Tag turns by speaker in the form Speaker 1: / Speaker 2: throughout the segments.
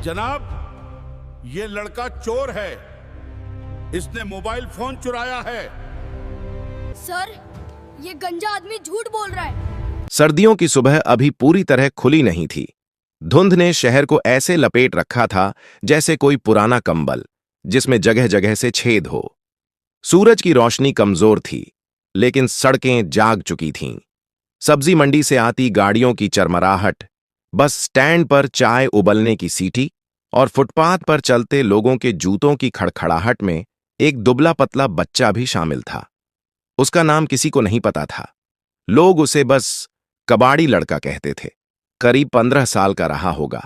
Speaker 1: जनाब, ये लड़का चोर है। इसने मोबाइल फोन चुराया है।
Speaker 2: सर, ये गंजा आदमी झूठ बोल रहा है।
Speaker 3: सर्दियों की सुबह अभी पूरी तरह खुली नहीं थी। धुंध ने शहर को ऐसे लपेट रखा था जैसे कोई पुराना कंबल जिसमें जगह जगह से छेद हो। सूरज की रोशनी कमजोर थी, लेकिन सड़कें जाग चुकी थीं। सब्जी मंडी से आती गाड़ियों की चरमराहट, बस स्टैंड पर चाय उबलने की सीटी और फुटपाथ पर चलते लोगों के जूतों की खड़खड़ाहट में एक दुबला पतला बच्चा भी शामिल था। उसका नाम किसी को नहीं पता था। लोग उसे बस कबाड़ी लड़का कहते थे। करीब 15 साल का रहा होगा।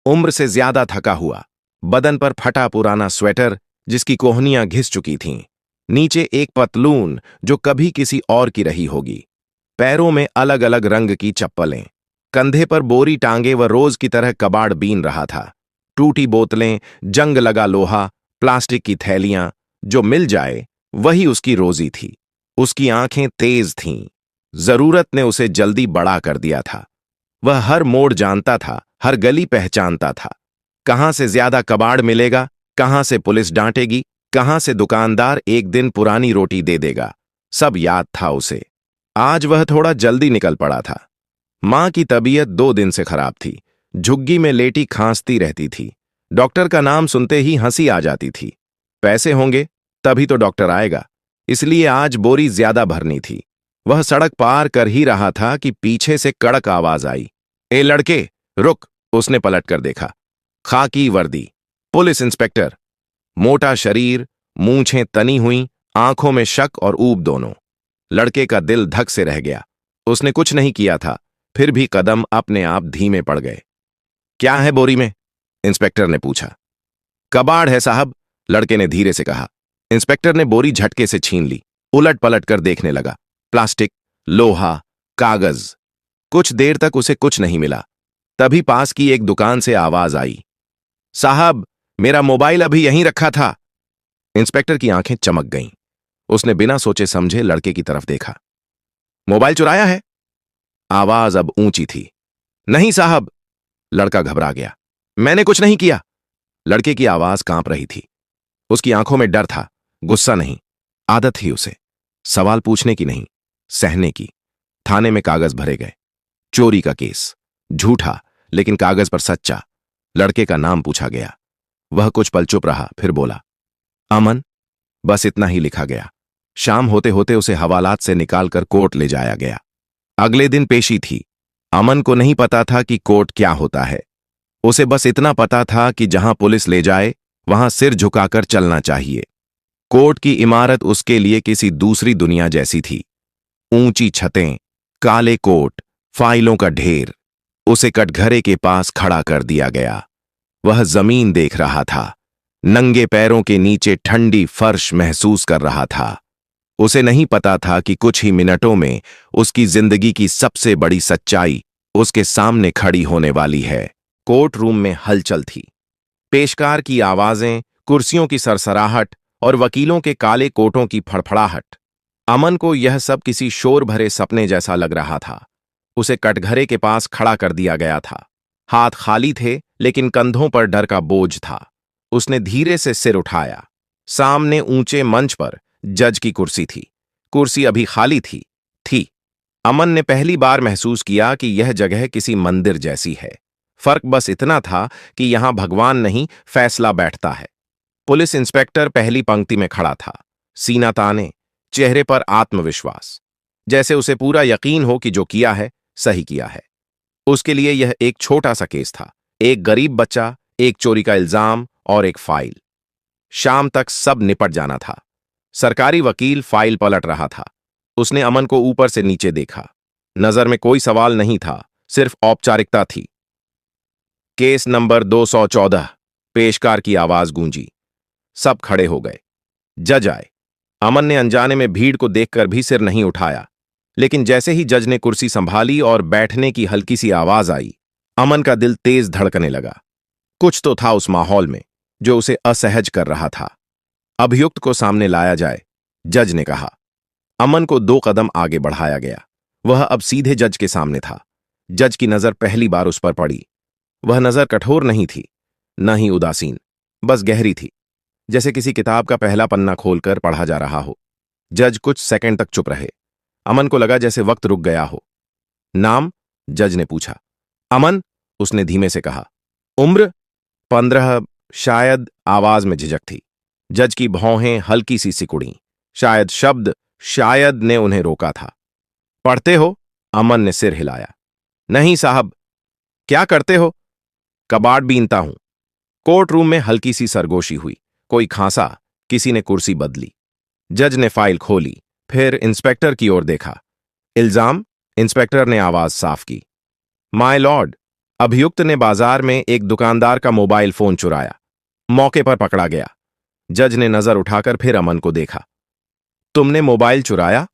Speaker 3: उम्र से ज्यादा थका हुआ, बदन पर फटा पुराना स्वेटर जिसकी कोहनियां घिस चुकी थीं, नीचे एक पतलून जो कभी किसी और की रही होगी, पैरों में अलग अलग रंग की चप्पलें, कंधे पर बोरी टांगे व रोज की तरह कबाड़ बीन रहा था। टूटी बोतलें, जंग लगा लोहा, प्लास्टिक की थैलियां, जो मिल जाए वही उसकी रोजी थी। उसकी आंखें तेज थीं। जरूरत ने उसे जल्दी बड़ा कर दिया था। वह हर मोड़ जानता था, हर गली पहचानता था। कहां से ज्यादा कबाड़ मिलेगा, कहां से पुलिस डांटेगी, कहां से दुकानदार एक दिन पुरानी रोटी दे देगा, सब याद था उसे। आज वह थोड़ा जल्दी निकल पड़ा था। मां की तबीयत 2 दिन से खराब थी। झुग्गी में लेटी खांसती रहती थी। डॉक्टर का नाम सुनते ही हंसी आ जाती थी। पैसे होंगे तभी तो डॉक्टर आएगा, इसलिए आज बोरी ज्यादा भरनी थी। वह सड़क पार कर ही रहा था कि पीछे से कड़क आवाज आई, ए लड़के, रुक। उसने पलट कर देखा। खाकी वर्दी, पुलिस इंस्पेक्टर। मोटा शरीर, मूंछें तनी हुई, आंखों में शक और ऊब दोनों। लड़के का दिल धक से रह गया। उसने कुछ नहीं किया था, फिर भी कदम अपने आप धीमे पड़ गए। क्या है बोरी में? इंस्पेक्टर ने पूछा। कबाड़ है साहब, लड़के ने धीरे से कहा। इंस्पेक्टर ने बोरी झटके से छीन ली, उलट पलट कर देखने लगा। प्लास्टिक, लोहा, कागज। कुछ देर तक उसे कुछ नहीं मिला। तभी पास की एक दुकान से आवाज आई, साहब, मेरा मोबाइल अभी यहीं रखा था। इंस्पेक्टर की आंखें चमक गईं। उसने बिना सोचे समझे लड़के की तरफ देखा। मोबाइल चुराया है? आवाज अब ऊंची थी। नहीं साहब, लड़का घबरा गया। मैंने कुछ नहीं किया। लड़के की आवाज कांप रही थी। उसकी आंखों में डर था, गुस्सा नहीं। आदत थी उसे, सवाल पूछने की नहीं, सहने की। थाने में कागज भरे गए। चोरी का केस, झूठा लेकिन कागज पर सच्चा। लड़के का नाम पूछा गया। वह कुछ पल चुप रहा, फिर बोला, अमन। बस इतना ही लिखा गया। शाम होते होते उसे हवालात से निकालकर कोर्ट ले जाया गया। अगले दिन पेशी थी। अमन को नहीं पता था कि कोर्ट क्या होता है। उसे बस इतना पता था कि जहां पुलिस ले जाए वहां सिर झुकाकर चलना चाहिए। कोर्ट की इमारत उसके लिए किसी दूसरी दुनिया जैसी थी। ऊंची छतें, काले कोट, फाइलों का ढेर। उसे कटघरे के पास खड़ा कर दिया गया। वह जमीन देख रहा था, नंगे पैरों के नीचे ठंडी फर्श महसूस कर रहा था। उसे नहीं पता था कि कुछ ही मिनटों में उसकी जिंदगी की सबसे बड़ी सच्चाई उसके सामने खड़ी होने वाली है। कोर्ट रूम में हलचल थी। पेशकार की आवाजें, कुर्सियों की सरसराहट और वकीलों के काले कोटों की फड़फड़ाहट। अमन को यह सब किसी शोर भरे सपने जैसा लग रहा था। उसे कटघरे के पास खड़ा कर दिया गया था। हाथ खाली थे, लेकिन कंधों पर डर का बोझ था। उसने धीरे से सिर उठाया। सामने ऊंचे मंच पर जज की कुर्सी थी। कुर्सी अभी खाली थी। अमन ने पहली बार महसूस किया कि यह जगह किसी मंदिर जैसी है। फर्क बस इतना था कि यहां भगवान नहीं, फैसला बैठता है। पुलिस इंस्पेक्टर पहली पंक्ति में खड़ा था, सीना ताने, चेहरे पर आत्मविश्वास, जैसे उसे पूरा यकीन हो कि जो किया है सही किया है। उसके लिए यह एक छोटा सा केस था। एक गरीब बच्चा, एक चोरी का इल्जाम और एक फाइल। शाम तक सब निपट जाना था। सरकारी वकील फाइल पलट रहा था। उसने अमन को ऊपर से नीचे देखा। नजर में कोई सवाल नहीं था, सिर्फ औपचारिकता थी। केस नंबर 214, पेशकार की आवाज गूंजी। सब खड़े हो गए। जज आए। अमन ने अनजाने में भीड़ को देखकर भी सिर नहीं उठाया, लेकिन जैसे ही जज ने कुर्सी संभाली और बैठने की हल्की सी आवाज आई, अमन का दिल तेज धड़कने लगा। कुछ तो था उस माहौल में जो उसे असहज कर रहा था। अभियुक्त को सामने लाया जाए, जज ने कहा। अमन को 2 कदम आगे बढ़ाया गया। वह अब सीधे जज के सामने था। जज की नजर पहली बार उस पर पड़ी। वह नजर कठोर नहीं थी, न ही उदासीन, बस गहरी थी, जैसे किसी किताब का पहला पन्ना खोलकर पढ़ा जा रहा हो। जज कुछ सेकंड तक चुप रहे। अमन को लगा जैसे वक्त रुक गया हो। नाम? जज ने पूछा। अमन, उसने धीमे से कहा। उम्र? 15, शायद। आवाज में झिझक थी। जज की भौहें हल्की सी सिकुड़ी। शायद शब्द शायद ने उन्हें रोका था। पढ़ते हो? अमन ने सिर हिलाया। नहीं साहब। क्या करते हो? कबाड़ बीनता हूं। कोर्ट रूम में हल्की सी सरगोशी हुई। कोई खांसा, किसी ने कुर्सी बदली। जज ने फाइल खोली, फिर इंस्पेक्टर की ओर देखा। इल्जाम? इंस्पेक्टर ने आवाज साफ की। माय लॉर्ड, अभियुक्त ने बाजार में एक दुकानदार का मोबाइल फोन चुराया, मौके पर पकड़ा गया। जज ने नजर उठाकर फिर अमन को देखा। तुमने मोबाइल चुराया?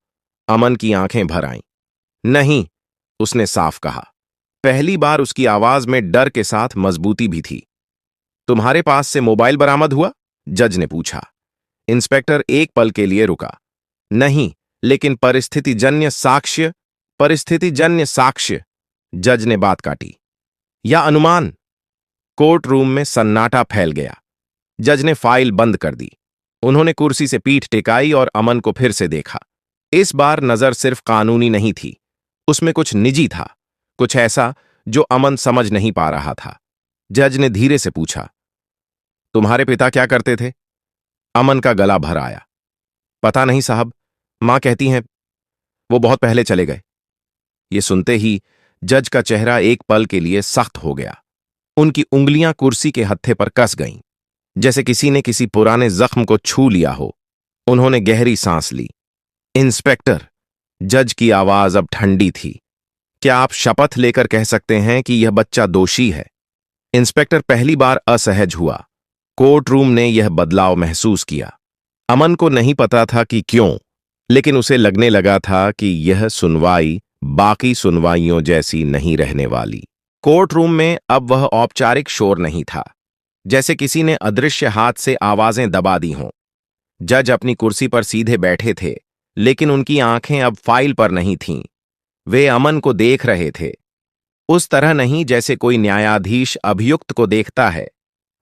Speaker 3: अमन की आंखें भर आईं। नहीं, उसने साफ कहा। पहली बार उसकी आवाज में डर के साथ मजबूती भी थी। तुम्हारे पास से मोबाइल बरामद हुआ? जज ने पूछा। इंस्पेक्टर एक पल के लिए रुका। नहीं, लेकिन परिस्थितिजन्य साक्ष्य। जज ने बात काटी। या अनुमान? कोर्ट रूम में सन्नाटा फैल गया। जज ने फाइल बंद कर दी। उन्होंने कुर्सी से पीठ टेकाई और अमन को फिर से देखा। इस बार नजर सिर्फ कानूनी नहीं थी, उसमें कुछ निजी था, कुछ ऐसा जो अमन समझ नहीं पा रहा था। जज ने धीरे से पूछा, तुम्हारे पिता क्या करते थे? अमन का गला भर आया। पता नहीं साहब, मां कहती हैं वो बहुत पहले चले गए। ये सुनते ही जज का चेहरा एक पल के लिए सख्त हो गया। उनकी उंगलियां कुर्सी के हत्थे पर कस गईं, जैसे किसी ने किसी पुराने जख्म को छू लिया हो। उन्होंने गहरी सांस ली। इंस्पेक्टर, जज की आवाज अब ठंडी थी, क्या आप शपथ लेकर कह सकते हैं कि यह बच्चा दोषी है? इंस्पेक्टर पहली बार असहज हुआ। कोर्ट रूम ने यह बदलाव महसूस किया। अमन को नहीं पता था कि क्यों, लेकिन उसे लगने लगा था कि यह सुनवाई बाकी सुनवाइयों जैसी नहीं रहने वाली। कोर्ट रूम में अब वह औपचारिक शोर नहीं था, जैसे किसी ने अदृश्य हाथ से आवाजें दबा दी हों। जज अपनी कुर्सी पर सीधे बैठे थे, लेकिन उनकी आंखें अब फाइल पर नहीं थीं। वे अमन को देख रहे थे, उस तरह नहीं जैसे कोई न्यायाधीश अभियुक्त को देखता है,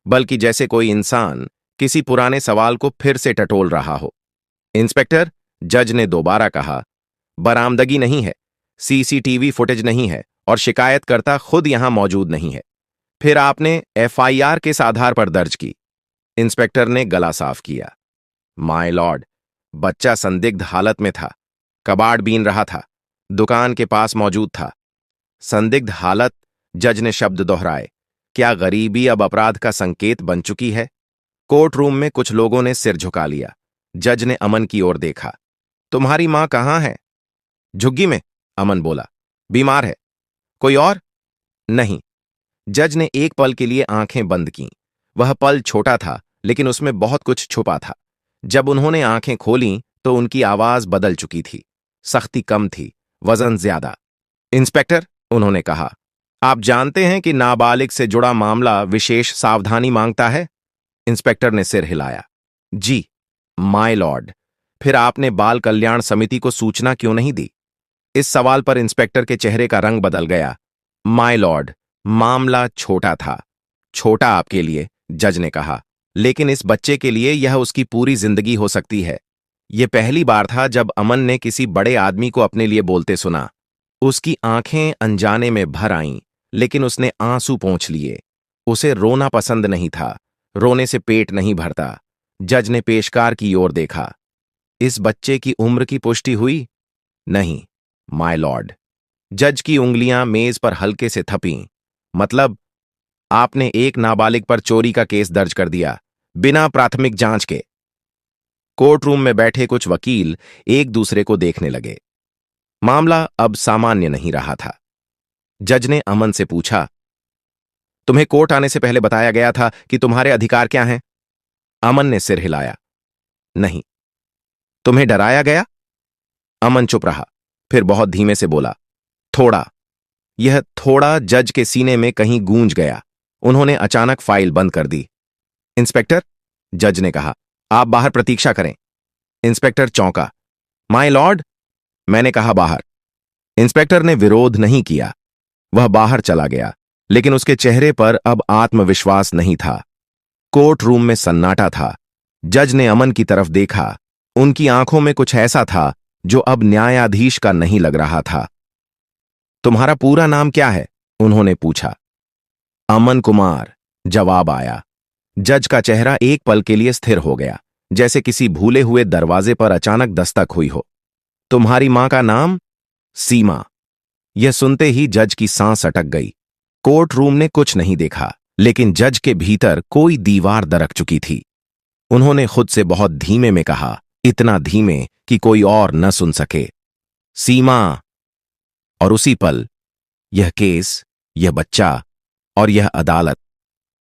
Speaker 3: बल्कि जैसे कोई इंसान किसी पुराने सवाल को फिर से टटोल रहा हो। इंस्पेक्टर, जज ने दोबारा कहा, बरामदगी नहीं है, सीसीटीवी फुटेज नहीं है और शिकायतकर्ता खुद यहां मौजूद नहीं है। फिर आपने एफआईआर किस आधार पर दर्ज की? इंस्पेक्टर ने गला साफ किया। माय लॉर्ड, बच्चा संदिग्ध हालत में था, कबाड़ बीन रहा था, दुकान के पास मौजूद था। संदिग्ध हालत? जज ने शब्द दोहराए। क्या गरीबी अब अपराध का संकेत बन चुकी है? कोर्ट रूम में कुछ लोगों ने सिर झुका लिया। जज ने अमन की ओर देखा। तुम्हारी मां कहां है? झुग्गी में, अमन बोला। बीमार है? कोई और? नहीं। जज ने एक पल के लिए आंखें बंद कीं। वह पल छोटा था, लेकिन उसमें बहुत कुछ छुपा था। जब उन्होंने आंखें खोलीं तो उनकी आवाज बदल चुकी थी। सख्ती कम थी, वजन ज्यादा। इंस्पेक्टर, उन्होंने कहा, आप जानते हैं कि नाबालिग से जुड़ा मामला विशेष सावधानी मांगता है? इंस्पेक्टर ने सिर हिलाया। जी, माय लॉर्ड। फिर आपने बाल कल्याण समिति को सूचना क्यों नहीं दी? इस सवाल पर इंस्पेक्टर के चेहरे का रंग बदल गया। माय लॉर्ड, मामला छोटा था। छोटा आपके लिए, जज ने कहा, लेकिन इस बच्चे के लिए यह उसकी पूरी जिंदगी हो सकती है। यह पहली बार था जब अमन ने किसी बड़े आदमी को अपने लिए बोलते सुना। उसकी आंखें अनजाने में भर आईं, लेकिन उसने आंसू पोंछ लिए। उसे रोना पसंद नहीं था, रोने से पेट नहीं भरता। जज ने पेशकार की ओर देखा। इस बच्चे की उम्र की पुष्टि हुई? नहीं, माय लॉर्ड। जज की उंगलियां मेज पर हल्के से थपीं। मतलब, आपने एक नाबालिग पर चोरी का केस दर्ज कर दिया, बिना प्राथमिक जांच के। कोर्ट रूम में बैठे कुछ वकील एक दूसरे को देखने लगे। मामला अब सामान्य नहीं रहा था। जज ने अमन से पूछा, तुम्हें कोर्ट आने से पहले बताया गया था कि तुम्हारे अधिकार क्या हैं? अमन ने सिर हिलाया। नहीं। तुम्हें डराया गया? अमन चुप रहा, फिर बहुत धीमे से बोला, थोड़ा। यह थोड़ा जज के सीने में कहीं गूंज गया। उन्होंने अचानक फाइल बंद कर दी। इंस्पेक्टर, जज ने कहा, आप बाहर प्रतीक्षा करें। इंस्पेक्टर चौंका। माय लॉर्ड, मैंने कहा बाहर। इंस्पेक्टर ने विरोध नहीं किया। वह बाहर चला गया। लेकिन उसके चेहरे पर अब आत्मविश्वास नहीं था। कोर्ट रूम में सन्नाटा था। जज ने अमन की तरफ देखा। उनकी आंखों में कुछ ऐसा था जो अब न्यायाधीश का नहीं लग रहा था। तुम्हारा पूरा नाम क्या है? उन्होंने पूछा। अमन कुमार, जवाब आया। जज का चेहरा एक पल के लिए स्थिर हो गया, जैसे किसी भूले हुए दरवाजे पर अचानक दस्तक हुई हो। तुम्हारी मां का नाम? सीमा। यह सुनते ही जज की सांस अटक गई। कोर्ट रूम ने कुछ नहीं देखा, लेकिन जज के भीतर कोई दीवार दरक चुकी थी। उन्होंने खुद से बहुत धीमे में कहा, इतना धीमे कि कोई और न सुन सके, सीमा। और उसी पल यह केस, यह बच्चा और यह अदालत,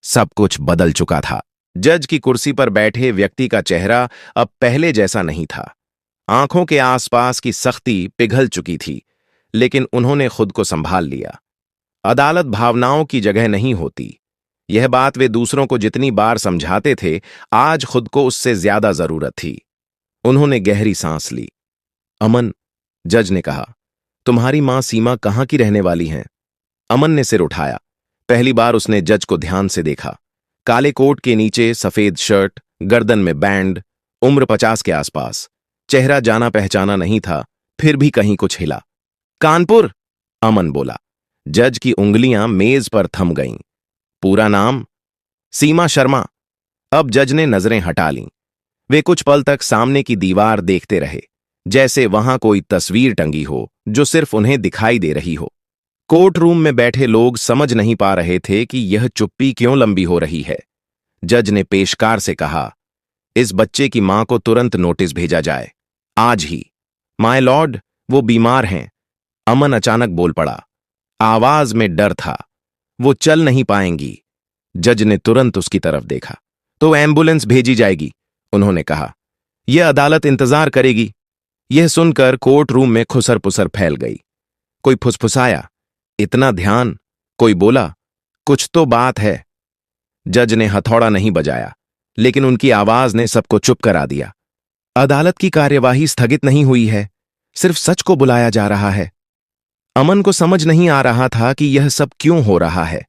Speaker 3: सब कुछ बदल चुका था। जज की कुर्सी पर बैठे व्यक्ति का चेहरा अब पहले जैसा नहीं था। आंखों के आसपास की सख्ती पिघल चुकी थी, लेकिन उन्होंने खुद को संभाल लिया। अदालत भावनाओं की जगह नहीं होती। यह बात वे दूसरों को जितनी बार समझाते थे, आज खुद को उससे ज्यादा जरूरत थी। उन्होंने गहरी सांस ली। अमन, जज ने कहा, तुम्हारी मां सीमा कहां की रहने वाली हैं? अमन ने सिर उठाया। पहली बार उसने जज को ध्यान से देखा। काले कोट के नीचे सफेद शर्ट, गर्दन में बैंड, उम्र 50 के आसपास। चेहरा जाना पहचाना नहीं था, फिर भी कहीं कुछ हिला। कानपुर, अमन बोला। जज की उंगलियां मेज पर थम गईं। पूरा नाम? सीमा शर्मा। अब जज ने नजरें हटा लीं। वे कुछ पल तक सामने की दीवार देखते रहे, जैसे वहां कोई तस्वीर टंगी हो जो सिर्फ उन्हें दिखाई दे रही हो। कोर्ट रूम में बैठे लोग समझ नहीं पा रहे थे कि यह चुप्पी क्यों लंबी हो रही है। जज ने पेशकार से कहा, इस बच्चे की मां को तुरंत नोटिस भेजा जाए, आज ही। माय लॉर्ड, वो बीमार हैं। अमन अचानक बोल पड़ा। आवाज में डर था। वो चल नहीं पाएंगी। जज ने तुरंत उसकी तरफ देखा। तो एम्बुलेंस भेजी जाएगी, उन्होंने कहा। यह अदालत इंतजार करेगी। यह सुनकर कोर्ट रूम में खुसर पुसर फैल गई। कोई फुसफुसाया, इतना ध्यान? कोई बोला, कुछ तो बात है। जज ने हथौड़ा नहीं बजाया, लेकिन उनकी आवाज ने सबको चुप करा दिया। अदालत की कार्यवाही स्थगित नहीं हुई है, सिर्फ सच को बुलाया जा रहा है। अमन को समझ नहीं आ रहा था कि यह सब क्यों हो रहा है।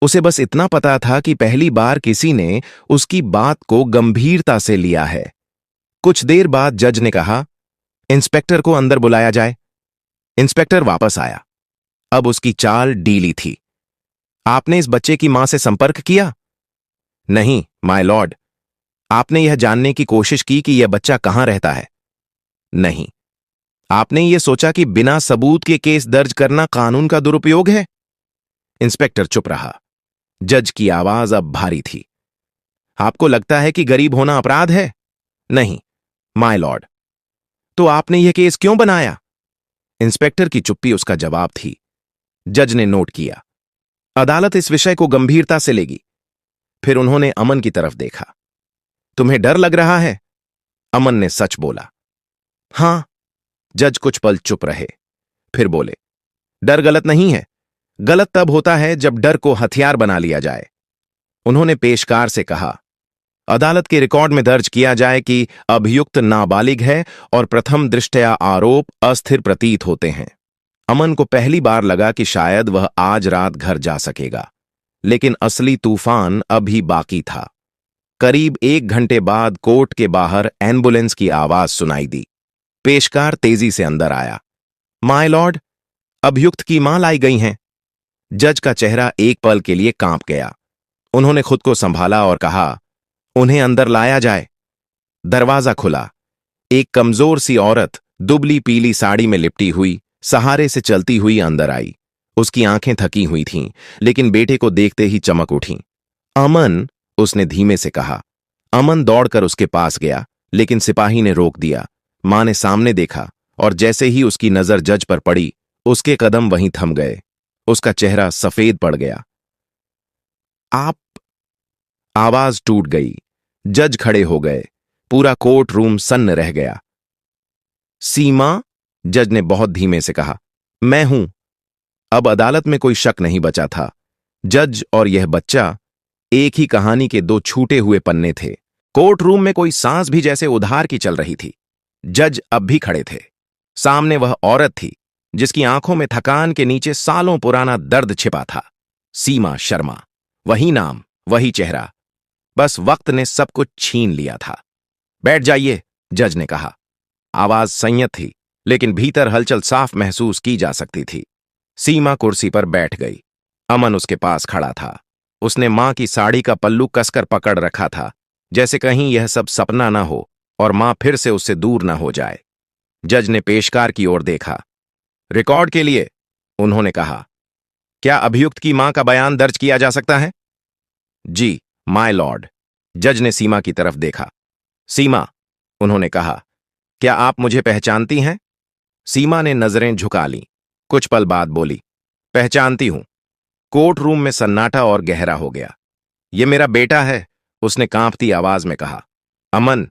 Speaker 3: उसे बस इतना पता था कि पहली बार किसी ने उसकी बात को गंभीरता से लिया है। कुछ देर बाद जज ने कहा, इंस्पेक्टर को अंदर बुलाया जाए। इंस्पेक्टर वापस आया। अब उसकी चाल डीली थी। आपने इस बच्चे की मां से संपर्क किया? नहीं, माय लॉर्ड। आपने यह जानने की कोशिश की कि यह बच्चा कहां रहता है? नहीं। आपने यह सोचा कि बिना सबूत के केस दर्ज करना कानून का दुरुपयोग है? इंस्पेक्टर चुप रहा। जज की आवाज अब भारी थी। आपको लगता है कि गरीब होना अपराध है? नहीं, माय लॉर्ड। तो आपने यह केस क्यों बनाया? इंस्पेक्टर की चुप्पी उसका जवाब थी। जज ने नोट किया, अदालत इस विषय को गंभीरता से लेगी। फिर उन्होंने अमन की तरफ देखा। तुम्हें डर लग रहा है? अमन ने सच बोला। हां। जज कुछ पल चुप रहे, फिर बोले, डर गलत नहीं है। गलत तब होता है जब डर को हथियार बना लिया जाए। उन्होंने पेशकार से कहा, अदालत के रिकॉर्ड में दर्ज किया जाए कि अभियुक्त नाबालिग है और प्रथम दृष्टया आरोप अस्थिर प्रतीत होते हैं। अमन को पहली बार लगा कि शायद वह आज रात घर जा सकेगा, लेकिन असली तूफान अभी बाकी था। करीब 1 घंटे बाद कोर्ट के बाहर एम्बुलेंस की आवाज सुनाई दी। पेशकार तेजी से अंदर आया। माय लॉर्ड, अभियुक्त की मां लाई गई हैं। जज का चेहरा एक पल के लिए कांप गया। उन्होंने खुद को संभाला और कहा, उन्हें अंदर लाया जाए। दरवाजा खुला। एक कमजोर सी औरत दुबली पीली साड़ी में लिपटी हुई सहारे से चलती हुई अंदर आई। उसकी आंखें थकी हुई थीं, लेकिन बेटे को देखते ही चमक उठीं। अमन, उसने धीमे से कहा। अमन दौड़कर उसके पास गया, लेकिन सिपाही ने रोक दिया। मां ने सामने देखा, और जैसे ही उसकी नजर जज पर पड़ी, उसके कदम वहीं थम गए। उसका चेहरा सफेद पड़ गया। आप? आवाज टूट गई। जज खड़े हो गए। पूरा कोर्ट रूम सन्न रह गया। सीमा? जज ने बहुत धीमे से कहा। मैं हूं। अब अदालत में कोई शक नहीं बचा था। जज और यह बच्चा एक ही कहानी के 2 छूटे हुए पन्ने थे। कोर्ट रूम में कोई सांस भी जैसे उधार की चल रही थी। जज अब भी खड़े थे। सामने वह औरत थी जिसकी आंखों में थकान के नीचे सालों पुराना दर्द छिपा था। सीमा शर्मा। वही नाम, वही चेहरा। बस वक्त ने सब कुछ छीन लिया था। बैठ जाइए, जज ने कहा। आवाज संयत थी, लेकिन भीतर हलचल साफ महसूस की जा सकती थी। सीमा कुर्सी पर बैठ गई। अमन उसके पास खड़ा था। उसने मां की साड़ी का पल्लू कसकर पकड़ रखा था, जैसे कहीं यह सब सपना न हो और मां फिर से उससे दूर न हो जाए। जज ने पेशकार की ओर देखा। रिकॉर्ड के लिए, उन्होंने कहा, क्या अभियुक्त की मां का बयान दर्ज किया जा सकता है? जी, माय लॉर्ड। जज ने सीमा की तरफ देखा। सीमा, उन्होंने कहा, क्या आप मुझे पहचानती हैं? सीमा ने नजरें झुका लीं। कुछ पल बाद बोली, पहचानती हूं। कोर्ट रूम में सन्नाटा और गहरा हो गया। ये मेरा बेटा है, उसने कांपती आवाज में कहा। अमन,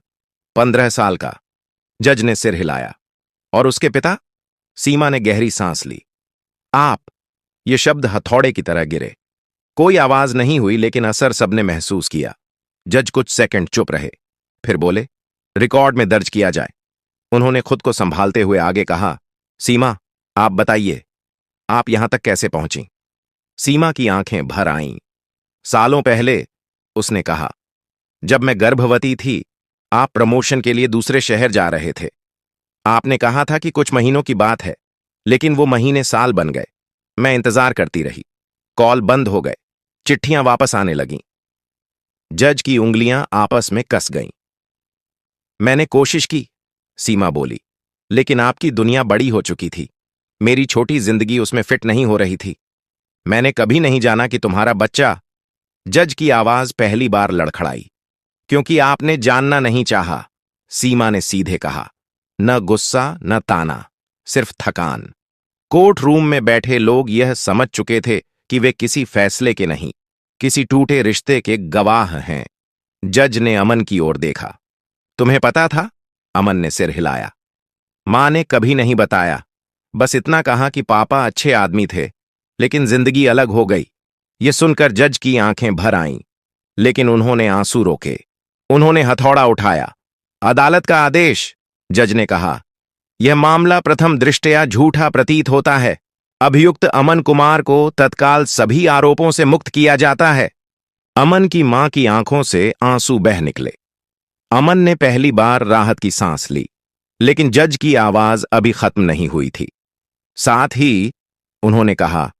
Speaker 3: 15 साल का। जज ने सिर हिलाया। और उसके पिता? सीमा ने गहरी सांस ली। आप। ये शब्द हथौड़े की तरह गिरे। कोई आवाज नहीं हुई, लेकिन असर सबने महसूस किया। जज कुछ सेकंड चुप रहे, फिर बोले, रिकॉर्ड में दर्ज किया जाए। उन्होंने खुद को संभालते हुए आगे कहा, सीमा, आप बताइए, आप यहां तक कैसे पहुंची? सीमा की आंखें भर आईं। सालों पहले, उसने कहा, जब मैं गर्भवती थी, आप प्रमोशन के लिए दूसरे शहर जा रहे थे। आपने कहा था कि कुछ महीनों की बात है, लेकिन वो महीने साल बन गए। मैं इंतजार करती रही। कॉल बंद हो गए, चिट्ठियां वापस आने लगीं। जज की उंगलियां आपस में कस गईं। मैंने कोशिश की, सीमा बोली, लेकिन आपकी दुनिया बड़ी हो चुकी थी। मेरी छोटी जिंदगी उसमें फिट नहीं हो रही थी। मैंने कभी नहीं जाना कि तुम्हारा बच्चा। जज की आवाज पहली बार लड़खड़ाई। क्योंकि आपने जानना नहीं चाहा, सीमा ने सीधे कहा। न गुस्सा, न ताना, सिर्फ थकान। कोर्ट रूम में बैठे लोग यह समझ चुके थे कि वे किसी फैसले के नहीं, किसी टूटे रिश्ते के गवाह हैं। जज ने अमन की ओर देखा। तुम्हें पता था? अमन ने सिर हिलाया। मां ने कभी नहीं बताया, बस इतना कहा कि पापा अच्छे आदमी थे, लेकिन जिंदगी अलग हो गई। यह सुनकर जज की आंखें भर आईं, लेकिन उन्होंने आंसू रोके। उन्होंने हथौड़ा उठाया। अदालत का आदेश, जज ने कहा। यह मामला प्रथम दृष्टया झूठा प्रतीत होता है। अभियुक्त अमन कुमार को तत्काल सभी आरोपों से मुक्त किया जाता है। अमन की मां की आंखों से आंसू बह निकले। अमन ने पहली बार राहत की सांस ली, लेकिन जज की आवाज अभी खत्म नहीं हुई थी। साथ ही उन्होंने कहा,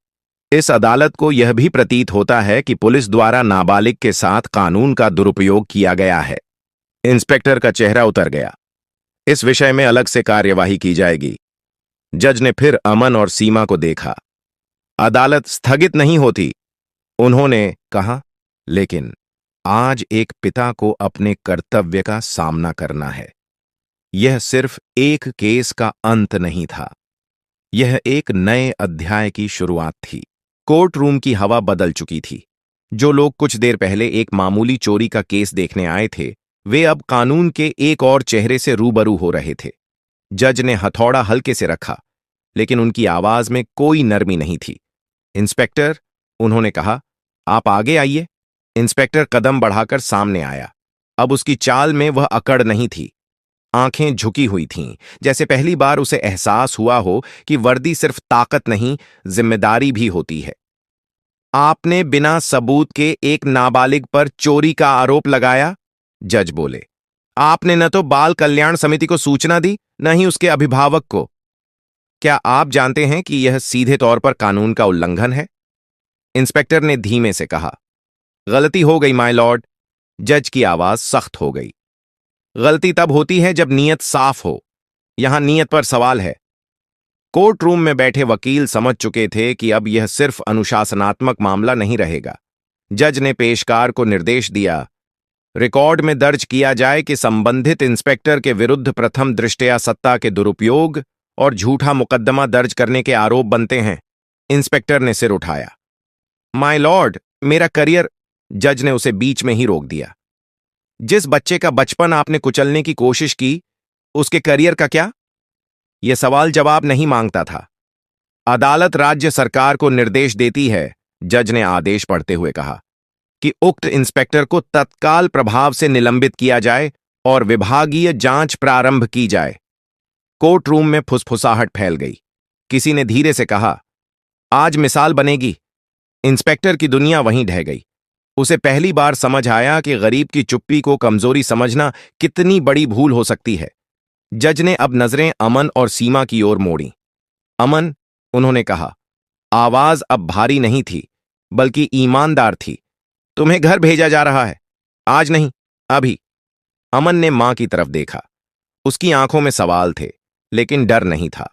Speaker 3: इस अदालत को यह भी प्रतीत होता है कि पुलिस द्वारा नाबालिग के साथ कानून का दुरुपयोग किया गया है। इंस्पेक्टर का चेहरा उतर गया। इस विषय में अलग से कार्यवाही की जाएगी। जज ने फिर अमन और सीमा को देखा। अदालत स्थगित नहीं होती, उन्होंने कहा, लेकिन आज एक पिता को अपने कर्तव्य का सामना करना है। यह सिर्फ एक केस का अंत नहीं था, यह एक नए अध्याय की शुरुआत थी। कोर्ट रूम की हवा बदल चुकी थी। जो लोग कुछ देर पहले एक मामूली चोरी का केस देखने आए थे, वे अब कानून के एक और चेहरे से रूबरू हो रहे थे। जज ने हथौड़ा हल्के से रखा, लेकिन उनकी आवाज में कोई नरमी नहीं थी। इंस्पेक्टर, उन्होंने कहा, आप आगे आइए। इंस्पेक्टर कदम बढ़ाकर सामने आया। अब उसकी चाल में वह अकड़ नहीं थी। आंखें झुकी हुई थीं, जैसे पहली बार उसे एहसास हुआ हो कि वर्दी सिर्फ ताकत नहीं, जिम्मेदारी भी होती है। आपने बिना सबूत के एक नाबालिग पर चोरी का आरोप लगाया, जज बोले। आपने न तो बाल कल्याण समिति को सूचना दी, न ही उसके अभिभावक को। क्या आप जानते हैं कि यह सीधे तौर पर कानून का उल्लंघन है? इंस्पेक्टर ने धीमे से कहा। गलती हो गई माय लॉर्ड। जज की आवाज सख्त हो गई। गलती तब होती है जब नीयत साफ हो। यहां नीयत पर सवाल है। कोर्ट रूम में बैठे वकील समझ चुके थे कि अब यह सिर्फ अनुशासनात्मक मामला नहीं रहेगा। जज ने पेशकार को निर्देश दिया, रिकॉर्ड में दर्ज किया जाए कि संबंधित इंस्पेक्टर के विरुद्ध प्रथम दृष्टया सत्ता के दुरुपयोग और झूठा मुकदमा दर्ज करने के आरोप बनते हैं। इंस्पेक्टर ने सिर उठाया। माय लॉर्ड, मेरा करियर। जज ने उसे बीच में ही रोक दिया। जिस बच्चे का बचपन आपने कुचलने की कोशिश की, उसके करियर का क्या? यह सवाल जवाब नहीं मांगता था। अदालत राज्य सरकार को निर्देश देती है, जज ने आदेश पढ़ते हुए कहा, कि उक्त इंस्पेक्टर को तत्काल प्रभाव से निलंबित किया जाए और विभागीय जांच प्रारंभ की जाए। कोर्ट रूम में फुसफुसाहट फैल गई। किसी ने धीरे से कहा, आज मिसाल बनेगी। इंस्पेक्टर की दुनिया वहीं ढह गई। उसे पहली बार समझ आया कि गरीब की चुप्पी को कमजोरी समझना कितनी बड़ी भूल हो सकती है। जज ने अब नजरें अमन और सीमा की ओर मोड़ी। अमन, उन्होंने कहा, आवाज अब भारी नहीं थी बल्कि ईमानदार थी। तुम्हें घर भेजा जा रहा है, आज नहीं, अभी। अमन ने मां की तरफ देखा। उसकी आंखों में सवाल थे, लेकिन डर नहीं था।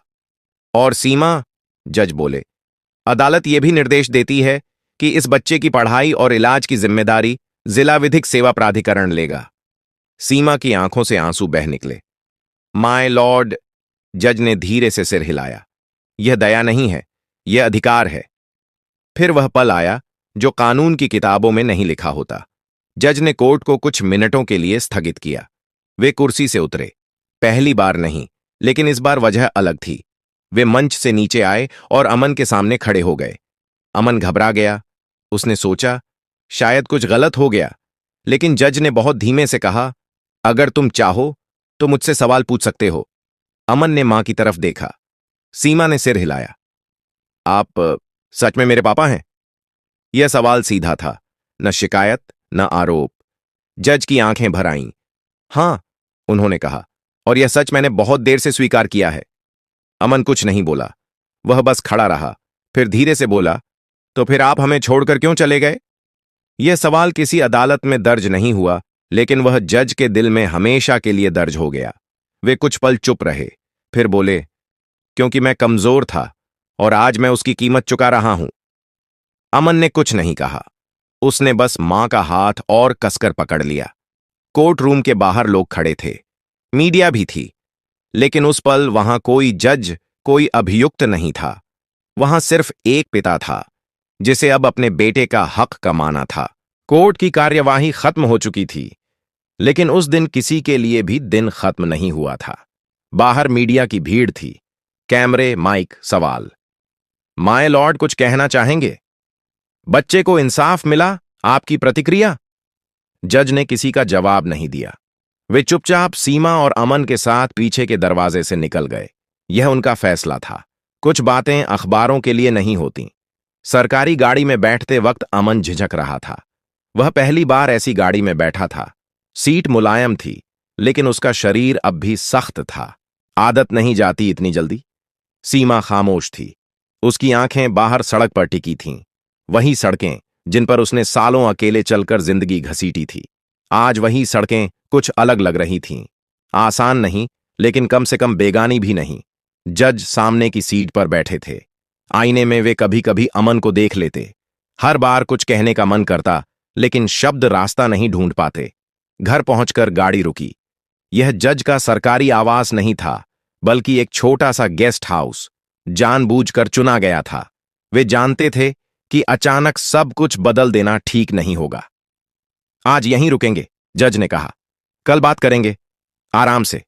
Speaker 3: और सीमा, जज बोले, अदालत यह भी निर्देश देती है कि इस बच्चे की पढ़ाई और इलाज की जिम्मेदारी जिला विधिक सेवा प्राधिकरण लेगा। सीमा की आंखों से आंसू बह निकले। माय लॉर्ड, जज ने धीरे से सिर हिलाया, यह दया नहीं है, यह अधिकार है। फिर वह पल आया जो कानून की किताबों में नहीं लिखा होता। जज ने कोर्ट को कुछ मिनटों के लिए स्थगित किया। वे कुर्सी से उतरे। पहली बार नहीं, लेकिन इस बार वजह अलग थी। वे मंच से नीचे आए और अमन के सामने खड़े हो गए। अमन घबरा गया। उसने सोचा, शायद कुछ गलत हो गया, लेकिन जज ने बहुत धीमे से कहा, अगर तुम चाहो तो मुझसे सवाल पूछ सकते हो। अमन ने मां की तरफ देखा। सीमा ने सिर हिलाया। आप सच में मेरे पापा हैं? यह सवाल सीधा था, न शिकायत न आरोप। जज की आंखें भर आईं। हां, उन्होंने कहा, और यह सच मैंने बहुत देर से स्वीकार किया है। अमन कुछ नहीं बोला। वह बस खड़ा रहा। फिर धीरे से बोला, तो फिर आप हमें छोड़कर क्यों चले गए? यह सवाल किसी अदालत में दर्ज नहीं हुआ, लेकिन वह जज के दिल में हमेशा के लिए दर्ज हो गया। वे कुछ पल चुप रहे, फिर बोले, क्योंकि मैं कमजोर था और आज मैं उसकी कीमत चुका रहा हूं। अमन ने कुछ नहीं कहा। उसने बस मां का हाथ और कसकर पकड़ लिया। कोर्ट रूम के बाहर लोग खड़े थे, मीडिया भी थी, लेकिन उस पल वहां कोई जज, कोई अभियुक्त नहीं था। वहां सिर्फ एक पिता था, जिसे अब अपने बेटे का हक कमाना था। कोर्ट की कार्यवाही खत्म हो चुकी थी, लेकिन उस दिन किसी के लिए भी दिन खत्म नहीं हुआ था। बाहर मीडिया की भीड़ थी, कैमरे, माइक, सवाल। माय लॉर्ड, कुछ कहना चाहेंगे? बच्चे को इंसाफ मिला, आपकी प्रतिक्रिया? जज ने किसी का जवाब नहीं दिया। वे चुपचाप सीमा और अमन के साथ पीछे के दरवाजे से निकल गए। यह उनका फैसला था। कुछ बातें अखबारों के लिए नहीं होती। सरकारी गाड़ी में बैठते वक्त अमन झिझक रहा था। वह पहली बार ऐसी गाड़ी में बैठा था। सीट मुलायम थी, लेकिन उसका शरीर अब भी सख्त था। आदत नहीं जाती इतनी जल्दी। सीमा खामोश थी। उसकी आंखें बाहर सड़क पर टिकी थीं, वही सड़कें जिन पर उसने सालों अकेले चलकर जिंदगी घसीटी थी। आज वही सड़कें कुछ अलग लग रही थीं। आसान नहीं, लेकिन कम से कम बेगानी भी नहीं। जज सामने की सीट पर बैठे थे। आईने में वे कभी कभी अमन को देख लेते। हर बार कुछ कहने का मन करता, लेकिन शब्द रास्ता नहीं ढूंढ पाते। घर पहुंचकर गाड़ी रुकी। यह जज का सरकारी आवास नहीं था, बल्कि एक छोटा सा गेस्ट हाउस, जानबूझकर चुना गया था। वे जानते थे कि अचानक सब कुछ बदल देना ठीक नहीं होगा। आज यहीं रुकेंगे, जज ने कहा। कल बात करेंगे, आराम से।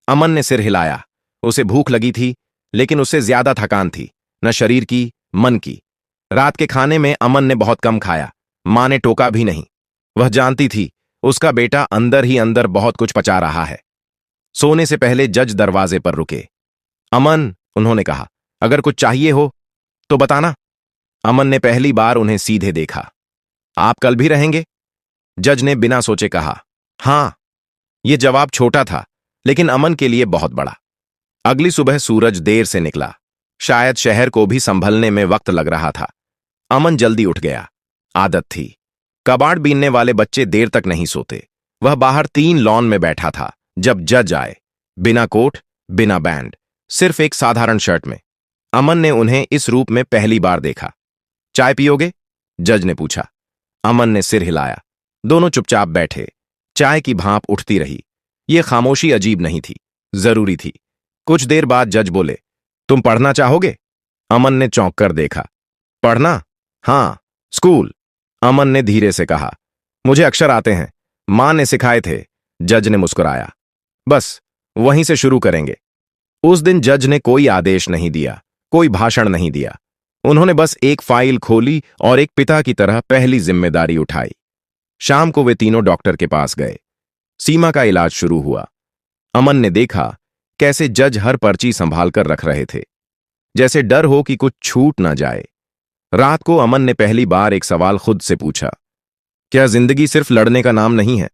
Speaker 3: अमन ने सिर हिलाया। उसे भूख लगी थी, लेकिन उससे ज्यादा थकान थी, न शरीर की, मन की। रात के खाने में अमन ने बहुत कम खाया। मां ने टोका भी नहीं। वह जानती थी उसका बेटा अंदर ही अंदर बहुत कुछ पचा रहा है। सोने से पहले जज दरवाजे पर रुके। अमन, उन्होंने कहा, अगर कुछ चाहिए हो तो बताना। अमन ने पहली बार उन्हें सीधे देखा। आप कल भी रहेंगे? जज ने बिना सोचे कहा, हां। यह जवाब छोटा था, लेकिन अमन के लिए बहुत बड़ा। अगली सुबह सूरज देर से निकला। शायद शहर को भी संभलने में वक्त लग रहा था। अमन जल्दी उठ गया। आदत थी। कबाड़ बीनने वाले बच्चे देर तक नहीं सोते। वह बाहर 3 लॉन में बैठा था जब जज आए, बिना कोट, बिना बैंड, सिर्फ एक साधारण शर्ट में। अमन ने उन्हें इस रूप में पहली बार देखा। चाय पियोगे? जज ने पूछा। अमन ने सिर हिलाया। दोनों चुपचाप बैठे। चाय की भाप उठती रही। यह खामोशी अजीब नहीं थी, जरूरी थी। कुछ देर बाद जज बोले, तुम पढ़ना चाहोगे? अमन ने चौंक कर देखा। पढ़ना? हां, स्कूल। अमन ने धीरे से कहा, मुझे अक्षर आते हैं, मां ने सिखाए थे। जज ने मुस्कुराया। बस वहीं से शुरू करेंगे। उस दिन जज ने कोई आदेश नहीं दिया, कोई भाषण नहीं दिया। उन्होंने बस एक फाइल खोली और एक पिता की तरह पहली जिम्मेदारी उठाई। शाम को वे तीनों डॉक्टर के पास गए। सीमा का इलाज शुरू हुआ। अमन ने देखा कैसे जज हर पर्ची संभाल कर रख रहे थे, जैसे डर हो कि कुछ छूट ना जाए। रात को अमन ने पहली बार एक सवाल खुद से पूछा, क्या जिंदगी सिर्फ लड़ने का नाम नहीं है,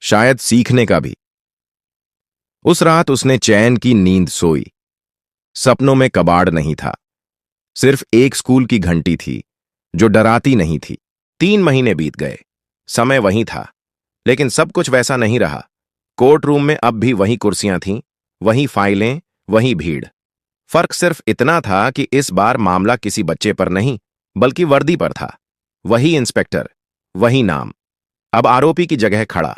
Speaker 3: शायद सीखने का भी। उस रात उसने चैन की नींद सोई। सपनों में कबाड़ नहीं था, सिर्फ एक स्कूल की घंटी थी जो डराती नहीं थी। 3 महीने बीत गए, समय वही था, लेकिन सब कुछ वैसा नहीं रहा। कोर्ट रूम में अब भी वही कुर्सियां थीं, वही फाइलें, वही भीड़। फर्क सिर्फ इतना था कि इस बार मामला किसी बच्चे पर नहीं, बल्कि वर्दी पर था। वही इंस्पेक्टर, वही नाम। अब आरोपी की जगह खड़ा।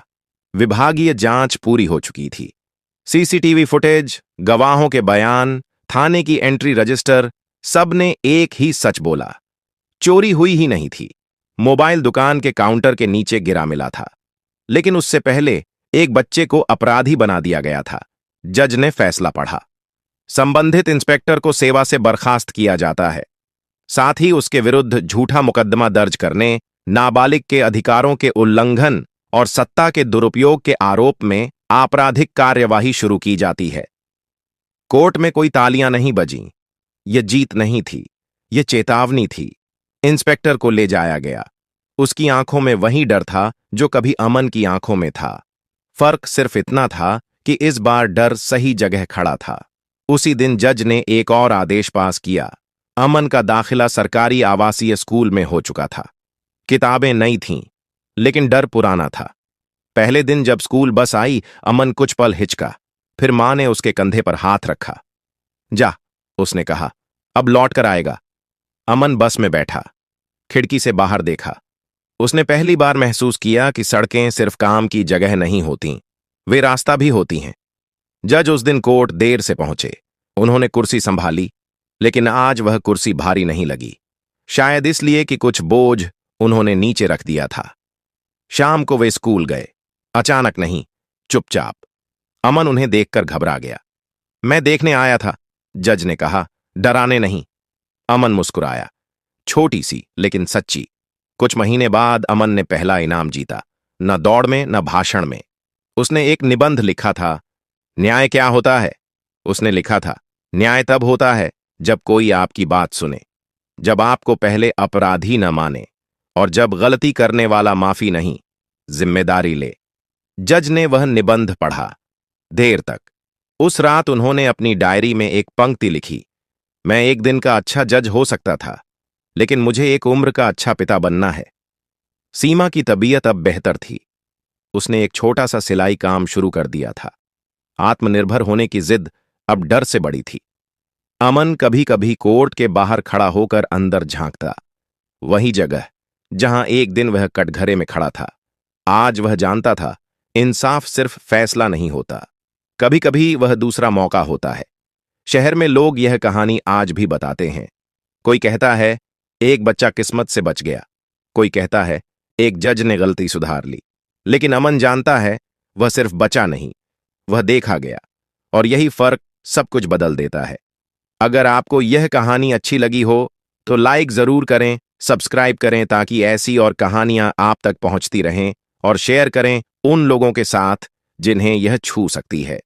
Speaker 3: विभागीय जांच पूरी हो चुकी थी। सीसीटीवी फुटेज, गवाहों के बयान, थाने की एंट्री रजिस्टर, सब ने एक ही सच बोला। चोरी हुई ही नहीं थी। मोबाइल दुकान के काउंटर के नीचे गिरा मिला था, लेकिन उससे पहले एक बच्चे को अपराधी बना दिया गया था। जज ने फैसला पढ़ा। संबंधित इंस्पेक्टर को सेवा से बर्खास्त किया जाता है। साथ ही उसके विरुद्ध झूठा मुकदमा दर्ज करने, नाबालिग के अधिकारों के उल्लंघन और सत्ता के दुरुपयोग के आरोप में आपराधिक कार्यवाही शुरू की जाती है। कोर्ट में कोई तालियां नहीं बजीं। यह जीत नहीं थी, यह चेतावनी थी। इंस्पेक्टर को ले जाया गया। उसकी आंखों में वही डर था जो कभी अमन की आंखों में था। फर्क सिर्फ इतना था कि इस बार डर सही जगह खड़ा था। उसी दिन जज ने एक और आदेश पास किया। अमन का दाखिला सरकारी आवासीय स्कूल में हो चुका था। किताबें नई थीं, लेकिन डर पुराना था। पहले दिन जब स्कूल बस आई, अमन कुछ पल हिचका। फिर मां ने उसके कंधे पर हाथ रखा। जा, उसने कहा, अब लौट कर आएगा। अमन बस में बैठा, खिड़की से बाहर देखा। उसने पहली बार महसूस किया कि सड़कें सिर्फ काम की जगह नहीं होतीं, वे रास्ता भी होती हैं। जज उस दिन कोर्ट देर से पहुंचे। उन्होंने कुर्सी संभाली, लेकिन आज वह कुर्सी भारी नहीं लगी। शायद इसलिए कि कुछ बोझ उन्होंने नीचे रख दिया था। शाम को वे स्कूल गए। अचानक नहीं, चुपचाप। अमन उन्हें देखकर घबरा गया। मैं देखने आया था, जज ने कहा, डराने नहीं। अमन मुस्कुराया, छोटी सी लेकिन सच्ची। कुछ महीने बाद अमन ने पहला इनाम जीता, न दौड़ में न भाषण में। उसने एक निबंध लिखा था। न्याय क्या होता है? उसने लिखा था, न्याय तब होता है जब कोई आपकी बात सुने, जब आपको पहले अपराधी न माने, और जब गलती करने वाला माफी नहीं, जिम्मेदारी ले। जज ने वह निबंध पढ़ा देर तक। उस रात उन्होंने अपनी डायरी में एक पंक्ति लिखी, मैं एक दिन का अच्छा जज हो सकता था, लेकिन मुझे एक उम्र का अच्छा पिता बनना है। सीमा की तबीयत अब बेहतर थी। उसने एक छोटा सा सिलाई काम शुरू कर दिया था। आत्मनिर्भर होने की जिद अब डर से बड़ी थी। अमन कभी कभी कोर्ट के बाहर खड़ा होकर अंदर झांकता। वही जगह जहां एक दिन वह कटघरे में खड़ा था। आज वह जानता था, इंसाफ सिर्फ फैसला नहीं होता, कभी कभी वह दूसरा मौका होता है। शहर में लोग यह कहानी आज भी बताते हैं। कोई कहता है एक बच्चा किस्मत से बच गया, कोई कहता है एक जज ने गलती सुधार ली। लेकिन अमन जानता है, वह सिर्फ बचा नहीं, वह देखा गया, और यही फर्क सब कुछ बदल देता है। अगर आपको यह कहानी अच्छी लगी हो तो लाइक जरूर करें, सब्सक्राइब करें ताकि ऐसी और कहानियां आप तक पहुंचती रहें, और शेयर करें उन लोगों के साथ जिन्हें यह छू सकती है।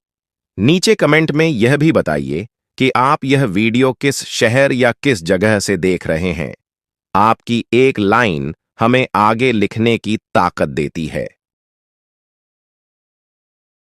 Speaker 3: नीचे कमेंट में यह भी बताइए कि आप यह वीडियो किस शहर या किस जगह से देख रहे हैं। आपकी एक लाइन हमें आगे लिखने की ताकत देती है।